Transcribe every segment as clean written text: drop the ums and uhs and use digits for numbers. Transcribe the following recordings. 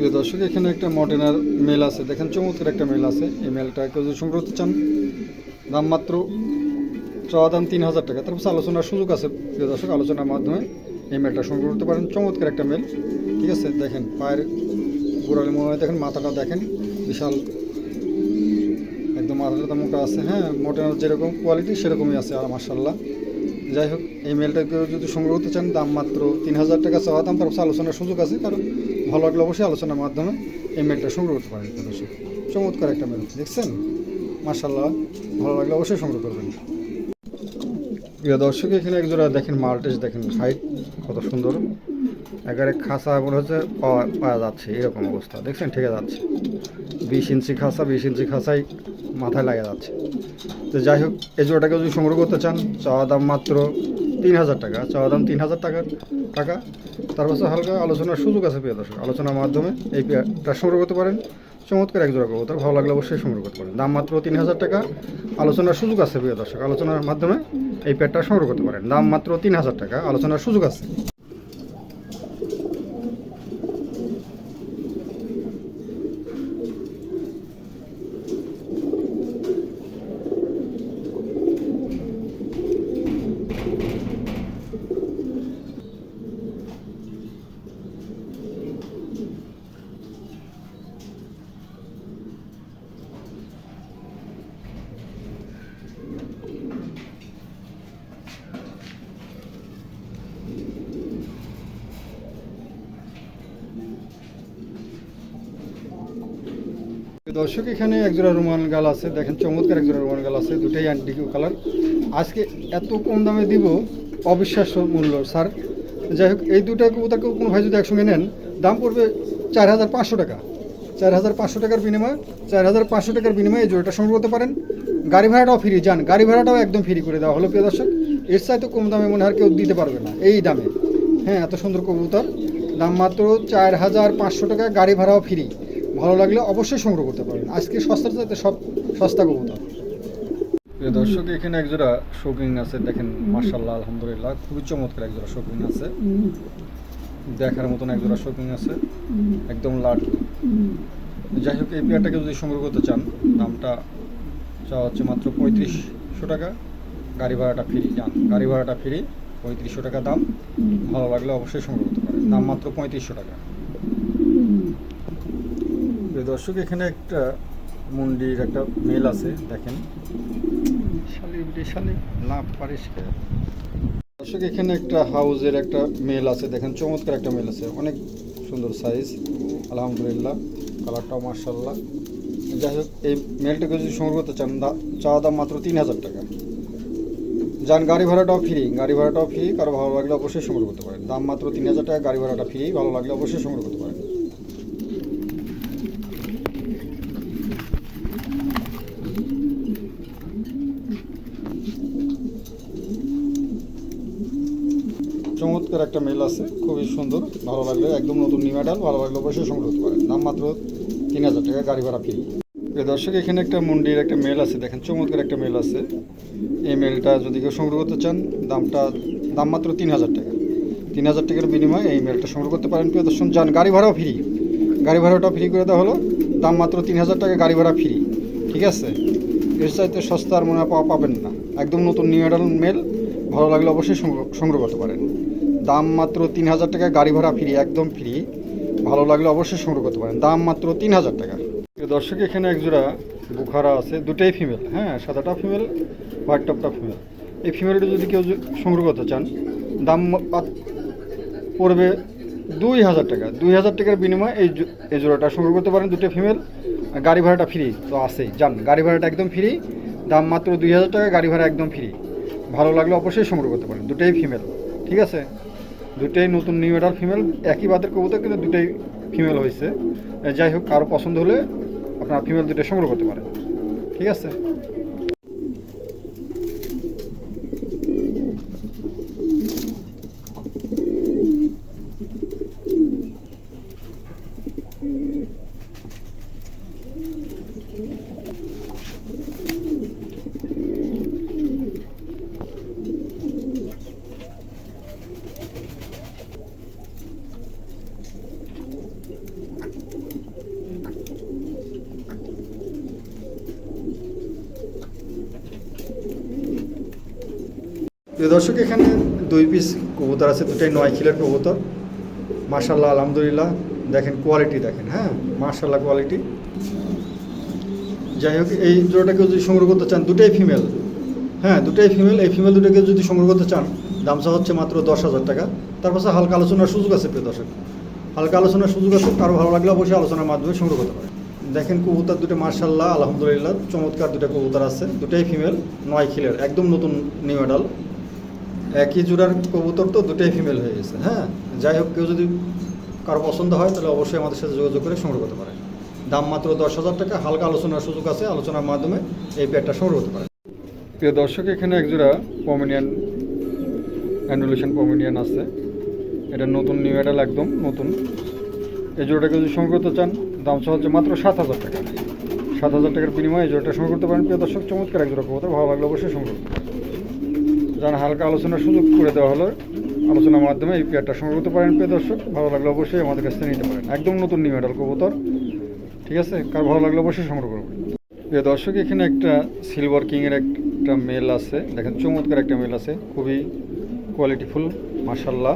প্রিয় দর্শক, এখানে একটা মডেনার মেল আছে, দেখেন চমৎকার একটা মেল আছে। এই মেলটা কেউ যদি সংগ্রহ করতে চান, দাম মাত্র চাওয়া দাম 3,000 টাকা। তারপর আলোচনার সুযোগ আছে প্রিয় দর্শক, আলোচনার মাধ্যমে এই মেলটা সংগ্রহ করতে পারেন। চমৎকার একটা মেল, ঠিক আছে। দেখেন পায়ের গোড়ালি মনে হয়, দেখেন মাথাটা দেখেন বিশাল, একদম মাথাটা মোটা আছে। হ্যাঁ, মডেনার যেরকম কোয়ালিটি সেরকমই আছে আর মাশাআল্লাহ। যাই হোক, এই মেলটা কেউ যদি সংগ্রহ করতে চান, দাম মাত্র 3,000 টাকা চাওয়া দাম। তারপর আলোচনার সুযোগ আছে, কারণ ভালো লাগলে অবশ্যই আলোচনার মাধ্যমে এই মেলটা সংগ্রহ করতে পারেন প্রিয় দর্শক। চমৎকার একটা মেল দেখছেন, মাশাআল্লাহ। ভালো লাগলে অবশ্যই সংগ্রহ করবেন প্রিয় দর্শক। এখানে একজোড়া দেখেন মাল্টেস, দেখেন হাইট কত সুন্দর, একেবারে খাঁচা মনে হচ্ছে পাওয়া যাচ্ছে, এরকম অবস্থা দেখছেন, ঠিক যাচ্ছে। 20 ইঞ্চি খাঁচা, 20 ইঞ্চি খাঁচাই মাথায় লাগা যাচ্ছে। তো যাই হোক, এই জোড়াটাকে যদি সংগ্রহ করতে চান, চাওয়া দাম মাত্র 3,000 টাকা। চাওয়া দাম 3,000 টাকা। তারপর হালকা আলোচনার সুযোগ আছে প্রিয় দর্শক, আলোচনার মাধ্যমে এই পেয়ারটা সংগ্রহ করতে পারেন। চমৎকার এক জোড়া কবুতর, ভালো লাগলে অবশ্যই সংগ্রহ করতে পারেন। দাম মাত্র 3,000 টাকা। আলোচনার সুযোগ আছে প্রিয় দর্শক, আলোচনার মাধ্যমে এই পেয়ারটা সংগ্রহ করতে পারেন। দাম মাত্র 3,000 টাকা, আলোচনার সুযোগ আছে। দর্শক, এখানে একজোড়া রোমান গাল আছে, দেখেন চমৎকার একজোড়া রোমান গাল আছে, দুটাই অ্যান্টিক কালার। আজকে এত কম দামে দিব, অবিশ্বাস্য মূল্য স্যার। যাই হোক, এই দুটা কবুতরকে কোনো ভাই যদি একসঙ্গে নেন, দাম পড়বে 4,500 টাকা। 4,500 টাকার বিনিময়ে 4,500 টাকার বিনিময়ে এই জোড়াটা সংগ্রহ করতে পারেন। গাড়ি ভাড়াটাও ফ্রি, যান গাড়ি ভাড়াটাও একদম ফ্রি করে দেওয়া হলো প্রিয় দর্শক। এর চাইতে কম দামে মনে হয় কেউ দিতে পারবে না এই দামে। হ্যাঁ, এত সুন্দর কবুতর, দাম মাত্র 4,500 টাকা, গাড়ি ভাড়াও ফ্রি। ভালো লাগলে অবশ্যই সংগ্রহ করতে পারেন। আজকে সস্তার চাইতে সব সস্তা কবুতর প্রিয় দর্শক। এখানে একজোড়া শৌকিং আছে, দেখেন মাশাআল্লাহ আলহামদুলিল্লাহ, খুবই চমৎকার একজোড়া শৌকিং আছে, দেখার মতন একজোড়া শৌকিং আছে, একদম লাট। যাই হোক, এই পেয়ারটাকে যদি সংগ্রহ করতে চান, দামটা চাওয়া হচ্ছে মাত্র 3500 টাকা, গাড়ি ভাড়াটা ফ্রি। যান গাড়ি ভাড়াটা ফ্রি, 3500 টাকা দাম। ভালো লাগলে অবশ্যই সংগ্রহ করতে পারেন। দাম মাত্র 3500 টাকা। দর্শক, এখানে একটা মুন্ডির একটা মেল আছে, দেখেন লাভ পরিষ্কার। দর্শক, এখানে একটা হাউজের একটা মেল আছে, দেখেন চমৎকার একটা মেল আছে, অনেক সুন্দর সাইজ আলহামদুলিল্লাহ, কালারটাও মার্শাল্লাহ। যাই হোক, এই মেলটাকে যদি সংগ্রহ করতে চান, চাওয়া দাম মাত্র 3,000 টাকা। যান গাড়ি ভাড়াটাও ফ্রি, গাড়ি ভাড়াটাও ফ্রি। কারো ভালো লাগলে অবশ্যই সংগ্রহ করতে পারেন। দাম মাত্র 3,000 টাকা, গাড়ি ভাড়াটা ফ্রি। ভালো লাগলে অবশ্যই সংগ্রহ করতে পারেন। চমৎকার একটা মেল আছে, খুবই সুন্দর, ভালো লাগলে একদম নতুন নিউ মডেল, ভালো লাগলে অবশ্যই সংগ্রহ করতে পারেন। দাম মাত্র 3,000 টাকা, গাড়ি ভাড়া ফ্রি। দর্শক, এখানে একটা মুন্ডির একটা মেল আছে, দেখেন চমৎকার একটা মেল আছে। এই মেলটা যদি কেউ সংগ্রহ করতে চান, দাম মাত্র 3,000 টাকা। 3,000 টাকার বিনিময়ে এই মেলটা সংগ্রহ করতে পারেন প্রিয় দর্শক। যান গাড়ি ভাড়াও ফ্রি, গাড়ি ভাড়াটাও ফ্রি করে দেওয়া হলো। দাম মাত্র 3,000 টাকা, গাড়ি ভাড়া ফ্রি, ঠিক আছে। এর চাইতে সস্তা আর মনে হয় পাবেন না, একদম নতুন নিউ মডেল মেল। ভালো লাগলে অবশ্যই সংগ্রহ করতে পারেন। দাম মাত্র 3,000 টাকা, গাড়ি ভাড়া ফ্রি, একদম ফ্রি। ভালো লাগলে অবশ্যই সংগ্রহ করতে পারেন। দাম মাত্র 3,000 টাকা। দর্শক, এখানে একজোড়া বুখারা আছে, দুটাই ফিমেল। হ্যাঁ, সাদাটা ফিমেল, হোয়াইট টপটা ফিমেল। এই ফিমেলটা যদি কেউ সংগ্রহ করতে চান, দাম পড়বে 2,000 টাকা। 2,000 টাকার বিনিময়ে এই জোড়াটা সংগ্রহ করতে পারেন, দুটো ফিমেল। গাড়ি ভাড়াটা ফ্রি তো আছেই, যান গাড়ি ভাড়াটা একদম ফ্রি। দাম মাত্র 2,000 টাকা, গাড়ি ভাড়া একদম ফ্রি। ভালো লাগলে অবশ্যই সংগ্রহ করতে পারেন। দুটোই ফিমেল, ঠিক আছে। দুটোই নতুন নিউ মডেল ফিমেল, একই বাতের কবুতর কিন্তু দুটোই ফিমেল হয়েছে। যাই হোক, কারো পছন্দ হলে আপনারা ফিমেল দুটো সংগ্রহ করতে পারেন, ঠিক আছে। প্রিয় দর্শক, এখানে 2 পিস কবুতর আছে, দুটাই 9 কিলোর কবুতর। মাশাআল্লাহ, আলহামদুলিল্লাহ, দেখেন কোয়ালিটি দেখেন, হ্যাঁ মাশাআল্লাহ কোয়ালিটি। যাই হোক, এই জোড়াটাকে যদি সংগ্রহ করতে চান, দুটাই ফিমেল, হ্যাঁ দুটাই ফিমেল। এই ফিমেল দুটোকে যদি সংগ্রহ করতে চান, দামটা হচ্ছে মাত্র 10,000 টাকা। তার পাশে হালকা আলোচনার সুযোগ আছে প্রিয় দর্শক, হালকা আলোচনার সুযোগ আছে। কারো ভালো লাগলে অবশ্যই আলোচনার মাধ্যমে সংগ্রহ করতে পারে। দেখেন কবুতর দুটো মাশাআল্লাহ আলহামদুলিল্লাহ চমৎকার দুটো কবুতর আছে, দুটাই ফিমেল, 9 কিলোর, একদম নতুন নিউ অ্যাডাল। একই জোড়ার কবুতর তো, দুটাই ফিমেল হয়ে গেছে। হ্যাঁ, যাই হোক, কেউ যদি কারো পছন্দ হয় তাহলে অবশ্যই আমাদের সাথে যোগাযোগ করে সংগ্রহ করতে পারে। দাম মাত্র 10,000 টাকা, হালকা আলোচনার সুযোগ আছে, আলোচনার মাধ্যমে এই পেয়ারটা সংগ্রহ করতে পারে। প্রিয় দর্শক, এখানে একজোড়া পমেনিয়ান অ্যান্ডুলেশন পমেনিয়ান আছে, এটা নতুন নিউ অ্যাডাল, একদম নতুন। এই জোড়াটাকে যদি সংগ্রহ করতে চান, দাম হচ্ছে মাত্র 7,000 টাকা। 7,000 টাকার বিনিময়ে এই জোড়াটা সংগ্রহ করতে পারেন প্রিয় দর্শক। চমৎকার একজোড়া কবুতর, ভালো লাগলে অবশ্যই সংগ্রহ করতে পারেন। যারা হালকা আলোচনার সুযোগ করে দেওয়া হলো, আলোচনার মাধ্যমে এই পেয়ারটা সংগ্রহ করতে পারেন প্রিয় দর্শক। ভালো লাগলে অবশ্যই আমাদের কাছ থেকে নিতে পারেন, একদম নতুন নিউ অ্যাডাল কবুতর, ঠিক আছে। কার ভালো লাগলে অবশ্যই সংগ্রহ করবেন। প্রিয় দর্শক, এখানে একটা সিলভার কিংয়ের একটা মেল আছে, দেখেন চমৎকার একটা মেল আছে, খুবই কোয়ালিটিফুল মাশাআল্লাহ।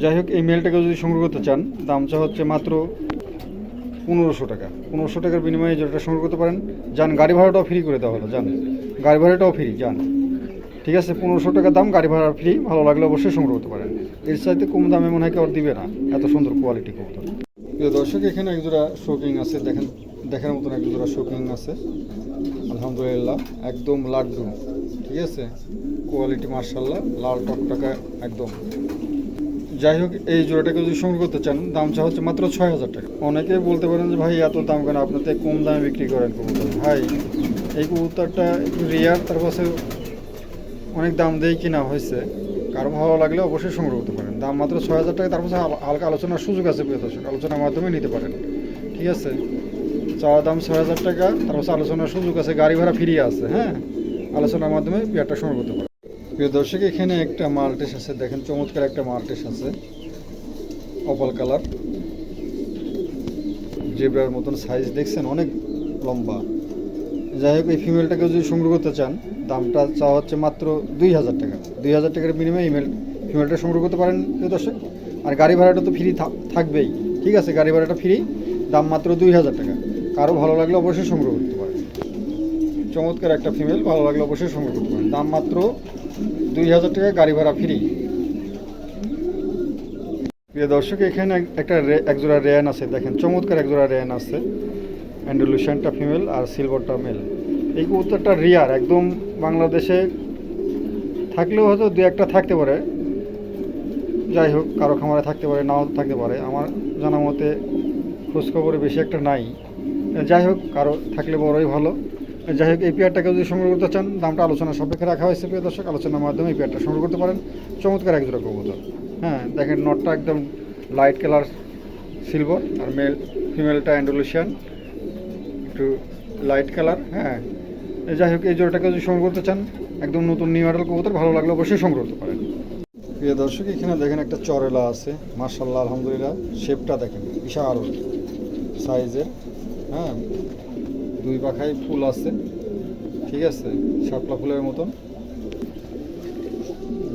যাই হোক, এই মেলটাকে যদি সংগ্রহ করতে চান, দামটা হচ্ছে মাত্র 1500 টাকা। 1500 টাকার বিনিময়ে যেটা সংগ্রহ করতে পারেন। যান, গাড়ি ভাড়াটাও ফ্রি করে দেওয়া হলো, যান গাড়ি ভাড়াটাও ফ্রি, যান, ঠিক আছে। 1500 টাকা দাম, গাড়ি ভাড়া ফ্রি। ভালো লাগলে অবশ্যই সংগ্রহ করতে পারেন। এর চাইতে কম দামে মনে হয় কেউ দিবে না, এত সুন্দর কোয়ালিটি কবুতর। প্রিয় দর্শক, এখানে একজোড়া শোকিং আছে, দেখেন দেখার মতন একজোড়া শোকিং আছে আলহামদুলিল্লাহ, একদম লাড্ডু, ঠিক আছে, কোয়ালিটি মাশাআল্লাহ, লাল টকটকা একদম। যাই হোক, এই জোড়াটাকে যদি সংগ্রহ করতে চান, দামটা হচ্ছে মাত্র 6,000 টাকা। অনেকেই বলতে পারেন যে ভাই এত দাম কেন, আপনাদের কম দামে বিক্রি করেন কবুতর। ভাই, এই কবুতরটা একটু রেয়ার, তার পাশে অনেক দাম দিয়ে কিনা হয়েছে। কারো ভালো লাগলে অবশ্যই সংগ্রহ করতে পারেন। দাম মাত্র 6,000 টাকা, তার পাশে হালকা আলোচনার সুযোগ আছে প্রিয় দর্শক, আলোচনার মাধ্যমে নিতে পারেন, ঠিক আছে। চাওয়া দাম 6,000 টাকা, তার পাশে আলোচনার সুযোগ আছে, গাড়ি ভাড়া ফ্রি আছে। হ্যাঁ, আলোচনার মাধ্যমে পেয়ারটা সংগ্রহ করতে পারেন। প্রিয় দর্শক, এখানে একটা মাল্টেস আছে, দেখেন চমৎকার একটা মাল্টেস আছে, অপাল কালার, জেব্রার মতন সাইজ, দেখছেন অনেক লম্বা। যাই হোক, এই ফিমেলটাকে যদি সংগ্রহ করতে চান, দামটা চাওয়া হচ্ছে মাত্র 2,000 টাকা। 2,000 টাকার বিনিময়ে ফিমেলটা সংগ্রহ করতে পারেন প্রিয় দর্শক। আর গাড়ি ভাড়াটা তো ফ্রি থাকবেই, ঠিক আছে, গাড়ি ভাড়াটা ফ্রি, দাম মাত্র 2,000 টাকা। কারো ভালো লাগলে অবশ্যই সংগ্রহ করতে পারেন। চমৎকার একটা ফিমেল, ভালো লাগলে অবশ্যই সংগ্রহ করতে পারেন। দাম মাত্র 2,000 টাকা, গাড়ি ভাড়া ফ্রি। প্রিয় দর্শক, এখানে একটা একজোড়া রেয়ান আছে, দেখেন চমৎকার একজোড়া রেয়ান আছে, অ্যান্ডুলেশনটা ফিমেল আর সিলভারটা মেল। এই কবুতরটা রেয়ার একদম, বাংলাদেশে থাকলেও হয়তো 2-1টা থাকতে পারে। যাই হোক, কারো খামারে থাকতে পারে, নাও থাকতে পারে, আমার জানা মতে খোঁজখবরে বেশি একটা নাই। যাই হোক, কারো থাকলে বড়ই ভালো। যাই হোক, এই পেয়ারটাকে যদি সংগ্রহ করতে চান, দামটা আলোচনা সাপেক্ষে রাখা হয়েছে প্রিয় দর্শক, আলোচনার মাধ্যমে এই পেয়ারটা সংগ্রহ করতে পারেন। চমৎকার একজোড়া কবুতর, হ্যাঁ দেখেন, নটটা একদম লাইট কালার সিলভার, আর ফিমেলটা অ্যান্ডুলেশিয়ান একটু লাইট কালার। হ্যাঁ, যাই হোক, এই জোড়াটাকে যদি সংগ্রহ করতে চান, একদম নতুন নিউ মডেল কবুতর, ভালো লাগলে অবশ্যই সংগ্রহ করতে পারেন। প্রিয় দর্শক, এখানে দেখেন একটা চরেলা আছে মাশাআল্লাহ আলহামদুলিল্লাহ, শেপটা দেখেন বিশাল সাইজের। হ্যাঁ, 2 পাখায় ফুল আছে, ঠিক আছে, শাপলা ফুলের মতন।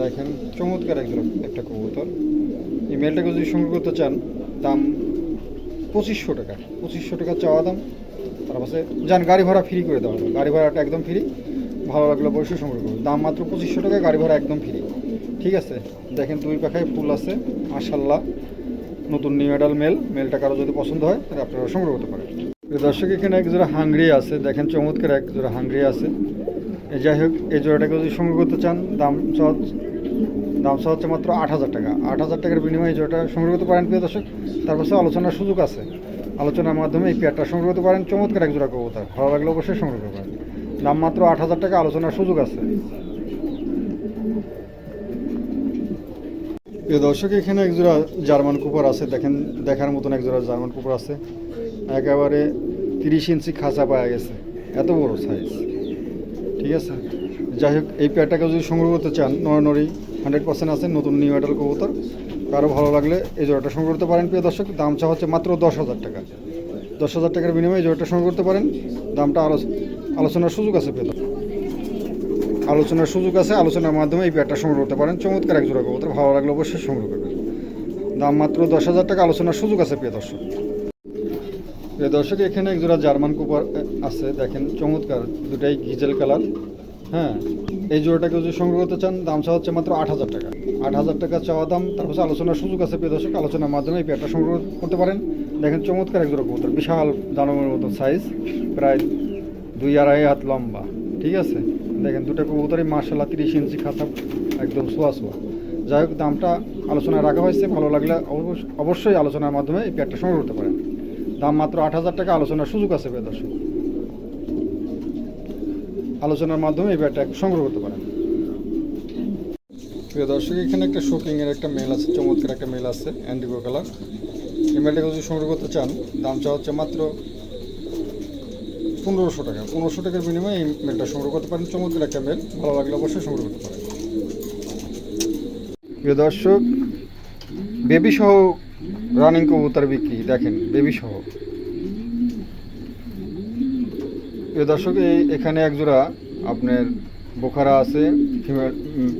দেখেন চমৎকার একটা কবুতর। এই মেলটাকে যদি সংগ্রহ করতে চান, দাম 2500 টাকা। 2500 টাকা চাওয়া দাম, তার পাশে যান, গাড়ি ভাড়া ফ্রি করে দেওয়া হবে, গাড়ি ভাড়াটা একদম ফ্রি। ভালো লাগলে অবশ্যই সংগ্রহ করবে, দাম মাত্র 2500 টাকা, গাড়ি ভাড়া একদম ফ্রি, ঠিক আছে। দেখেন 2 পাখায় ফুল আছে মাশাআল্লাহ, নতুন নিউ অ্যাডাল মেলটা কারো যদি পছন্দ হয় তাহলে আপনারা সংগ্রহ করতে পারেন। দর্শক, এখানে এক জোড়া হাঙ্গরি আছে, দেখেন চমৎকার এক জোড়া হাঙ্গরি আছে। যাই হোক, এই জোড়াটাকে যদি সংগ্রহ করতে চান, দাম হচ্ছে মাত্র 8,000 টাকা। 8,000 টাকার বিনিময়ে এই জোড়াটা সংগ্রহ করতে পারেন প্রিয় দর্শক। তার পাশে আলোচনার সুযোগ আছে, আলোচনার মাধ্যমে এই পেয়ারটা সংগ্রহ করতে পারেন। চমৎকার এক জোড়া কবুতর, ভালো লাগলে অবশ্যই সংগ্রহ করতে পারেন। দাম মাত্র 8,000 টাকা, আলোচনার সুযোগ আছে। প্রিয় দর্শক, এখানে এক জোড়া জার্মান কুপার আছে, দেখেন দেখার মতন এক জোড়া জার্মান কুপার আছে, একেবারে 30 ইঞ্চি খাঁচা পাওয়া গেছে, এত বড় সাইজ, ঠিক আছে। যাই হোক, এই পেয়ারটাকে যদি সংগ্রহ করতে চান, নড়ানড়ি 100% আছে, নতুন নিউ অ্যাডাল কবুতর, কারো ভালো লাগলে এই জোড়াটা সংগ্রহ করতে পারেন প্রিয় দর্শক। দামটা হচ্ছে মাত্র 10,000 টাকা। 10,000 টাকার বিনিময়ে এই জোড়াটা সংগ্রহ করতে পারেন, দামটা আলোচনার সুযোগ আছে প্রিয় দর্শক। আলোচনার সুযোগ আছে, আলোচনার মাধ্যমে এই পেয়ারটা সংগ্রহ করতে পারেন। চমৎকার এক জোড়া কবুতর, ভালো লাগলে অবশ্যই সংগ্রহ করবেন। দাম মাত্র 10,000 টাকা, আলোচনার সুযোগ আছে প্রিয় দর্শক। প্রিয় দর্শক, এখানে এক জোড়া জার্মান কুপার আছে, দেখেন চমৎকার, দুটাই গিজেল কালার। হ্যাঁ, এই জোড়াটাকে যদি সংগ্রহ করতে চান, দাম চা হচ্ছে মাত্র 8,000 টাকা। 8,000 টাকা চাওয়া দাম, তারপর আলোচনার সুযোগ আছে প্রিয় দর্শক, আলোচনার মাধ্যমে এই পেয়ারটা সংগ্রহ করতে পারেন। দেখেন চমৎকার এক জোড়া কবুতর, বিশাল দানবের মতো সাইজ, প্রায় 2-2.5 হাত লম্বা। ঠিক আছে, দেখেন দুটো কবুতরই মার্শাল্লাহ 30 ইঞ্চি খাঁচা, একদম সোয়া সোয়া। যাই হোক, দামটা আলোচনায় রাখা হয়েছে, ভালো লাগলে অবশ্যই আলোচনার মাধ্যমে এই পেয়ারটা সংগ্রহ করতে পারেন। দাম মাত্র 8,000 টাকা, আলোচনার সুযোগ আছে প্রিয় দর্শক, আলোচনার মাধ্যমে এই পেয়ারটা সংগ্রহ করতে পারেন। প্রিয় দর্শক, এখানে একটা শোকিংয়ের একটা মেল আছে, চমৎকার একটা মেল আছে, অ্যান্ডিগো কালার। এই মেলটাকে যদি সংগ্রহ করতে চান, দাম চা হচ্ছে মাত্র 1500 টাকা। 1500 টাকার বিনিময়ে এই মেলটা সংগ্রহ করতে পারেন। চমৎকার একটা মেল, ভালো লাগলে অবশ্যই সংগ্রহ করতে পারেন। প্রিয় দর্শক, বেবি সহ রানিং কবুতর বিক্রি, দেখেন বেবি সহ। প্রিয় দর্শক, এখানে এক জোড়া আপনার বোখারা আছে,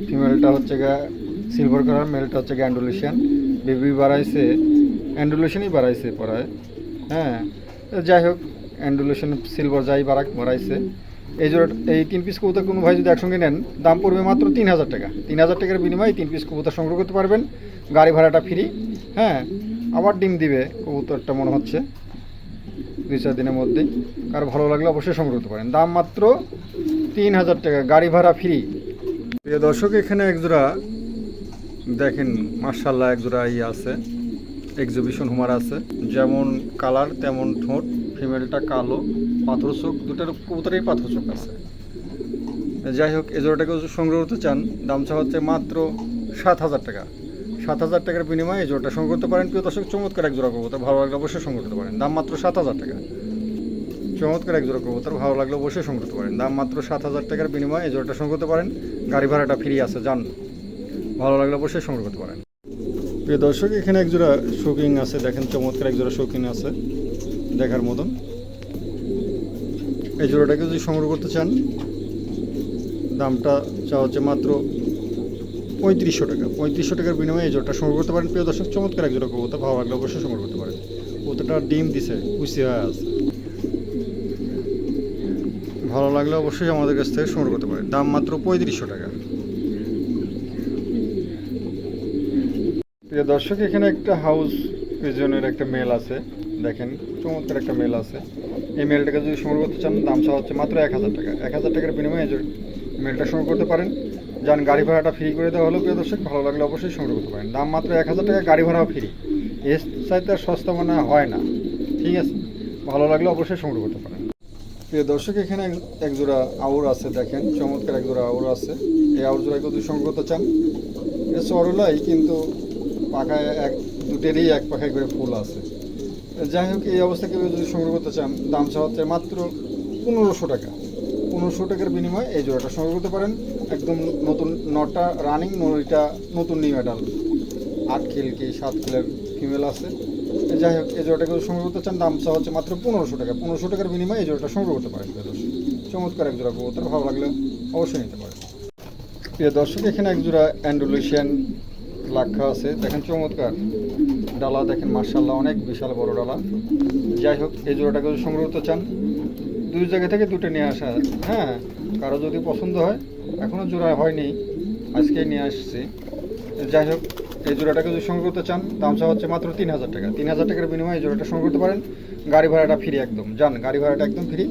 ফিমেলটা হচ্ছে গা সিলভার কালার, মেলটা হচ্ছে গা অ্যান্ডুলেশিয়ান। বেবি বাড়াইছে, অ্যান্ডুলেশনই বাড়াইছে পড়ায়। হ্যাঁ, যাই হোক, অ্যান্ডুলেশন সিলভার যাই বাড়াইছে। এই জোড়া, এই 3 পিস কবুতর কোনো ভাই যদি একসঙ্গে নেন, দাম পড়বে মাত্র 3,000 টাকা। 3,000 টাকার বিনিময়ে 3 পিস কবুতর সংগ্রহ করতে পারবেন, গাড়ি ভাড়াটা ফ্রি। হ্যাঁ, আবার ডিম দিবে কবুতরটা মনে হচ্ছে 2-4 দিনের মধ্যেই। কারো ভালো লাগলে অবশ্যই সংগ্রহ করতে পারেন। দাম মাত্র 3,000 টাকা, গাড়ি ভাড়া ফ্রি। প্রিয় দর্শক, এখানে একজোড়া দেখেন মার্শাল্লাহ একজোড়া আছে, এক্সিবিশন হুমার আছে, যেমন কালার তেমন ঠোঁট। ফিমেলটা কালো, পাথর চোখ, দুটার কবুতরেই পাথর চোখ আছে। যাই হোক, এই জোড়াটাকে সংগ্রহ করতে চান, দাম চা হচ্ছে মাত্র 7,000 টাকা। 7,000 টাকার বিনিময়ে এই জোড়াটা সংগ্রহ করতে পারেন। প্রিয় দর্শক, চমৎকার এক জোড়া কবুতর, ভালো লাগলে অবশ্যই সংগ্রহ করতে পারেন। দাম মাত্র 7,000 টাকা। চমৎকার এক জোড়া কবুতর, ভালো লাগলে অবশ্যই সংগ্রহ করতে পারেন। দাম মাত্র 7,000 টাকার বিনিময়ে এই জোড়াটা সংগ্রহ করতে পারেন, গাড়ি ভাড়াটা ফ্রি আছে, যান, ভালো লাগলে অবশ্যই সংগ্রহ করতে পারেন। প্রিয় দর্শক, এখানে এক জোড়া শৌকিং আছে, দেখেন চমৎকার এক জোড়া শৌকিং আছে, দেখার মতন। এই জোড়াটাকে যদি সংগ্রহ করতে চান, দামটা চা হচ্ছে মাত্র 3500 টাকা। 3500 টাকার বিনিময়ে এই জোড়াটা সংগ্রহ করতে পারেন। প্রিয় দর্শক, চমৎকার এক জোড়া কবুতর, ভালো লাগলে অবশ্যই সংগ্রহ করতে পারেন। কবুতরটা ডিম দিছে, কুচি হয়ে আছে, ভালো লাগলে অবশ্যই আমাদের কাছ থেকে সংগ্রহ করতে পারেন। দাম মাত্র 3500 টাকা। প্রিয় দর্শক, এখানে একটা হাউস পিজনের একটা মেল আছে, দেখেন চমৎকার একটা মেল আছে। এই মেলটাকে যদি সংগ্রহ করতে চান, দাম চা হচ্ছে মাত্র 1,000 টাকা। 1,000 টাকার বিনিময়ে মেলটা সংগ্রহ করতে পারেন, যান, গাড়ি ভাড়াটা ফ্রি করে দেওয়া হলো। প্রিয় দর্শক, ভালো লাগলে অবশ্যই সংগ্রহ করতে পারেন। দাম মাত্র 1,000 টাকা, গাড়ি ভাড়াও ফ্রি। এর চাইতে আর সস্তা মনে হয় না। ঠিক আছে, ভালো লাগলে অবশ্যই সংগ্রহ করতে পারেন। প্রিয় দর্শক, এখানে এক জোড়া আউর আছে, দেখেন চমৎকার এক জোড়া আউর আছে। এই আউর জোড়াকে যদি সংগ্রহ করতে চান, এটা সরলাই, কিন্তু পাখায় দুটেরই এক পাখায় করে ফুল আছে। যাই হোক, এই অবস্থাকে যদি সংগ্রহ করতে চান, দাম চা হচ্ছে মাত্র 1500 টাকা। 1500 টাকার বিনিময়ে এই জোড়াটা সংগ্রহ করতে পারেন। একদম নতুন, নটা রানিং, নড়িটা নতুন নিউ মেডাল, 8 খিল কি 7 খিলের ফিমেল আছে। যাই হোক, এই জোড়াটাকে সংগ্রহ করতে চান, দাম চা হচ্ছে মাত্র 1500 টাকা। 1500 টাকার বিনিময়ে এই জোড়াটা সংগ্রহ করতে পারেন। প্রিয় দর্শক, চমৎকার এক জোড়া কবুতর, ভালো লাগলে অবশ্যই নিতে পারেন। প্রিয় দর্শক, এখানে এক জোড়া অ্যান্ডুলেশিয়ান লাক্ষা আছে, দেখেন চমৎকার ডালা, দেখেন মার্শাল্লাহ অনেক বিশাল বড় ডালা। যাই হোক, এই জোড়াটাকে সংগ্রহ করতে চান, 2 জায়গা থেকে 2টা নিয়ে আসা। হ্যাঁ, কারো যদি পছন্দ হয়, এখনও জোড়া হয়নি, আজকেই নিয়ে আসছি। যাই হোক, এই জোড়াটাকে যদি সংগ্রহ করতে চান, দাম চা হচ্ছে মাত্র 3,000 টাকা। 3,000 টাকার বিনিময়ে এই জোড়াটা সংগ্রহ করতে পারেন, গাড়ি ভাড়াটা ফ্রি, একদম, যান, গাড়ি ভাড়াটা একদম ফ্রি।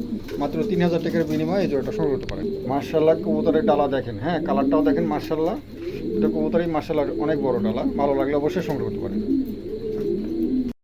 মাত্র 3,000 টাকার বিনিময়ে এই জোড়াটা সংগ্রহ করতে পারেন। মার্শাল্লাহ কবুতরের ডালা দেখেন, হ্যাঁ, কালারটাও দেখেন মার্শাল্লাহ, এটা কবুতরই মার্শাল্লাহ অনেক বড় ডালা, ভালো লাগলে অবশ্যই সংগ্রহ করতে পারেন।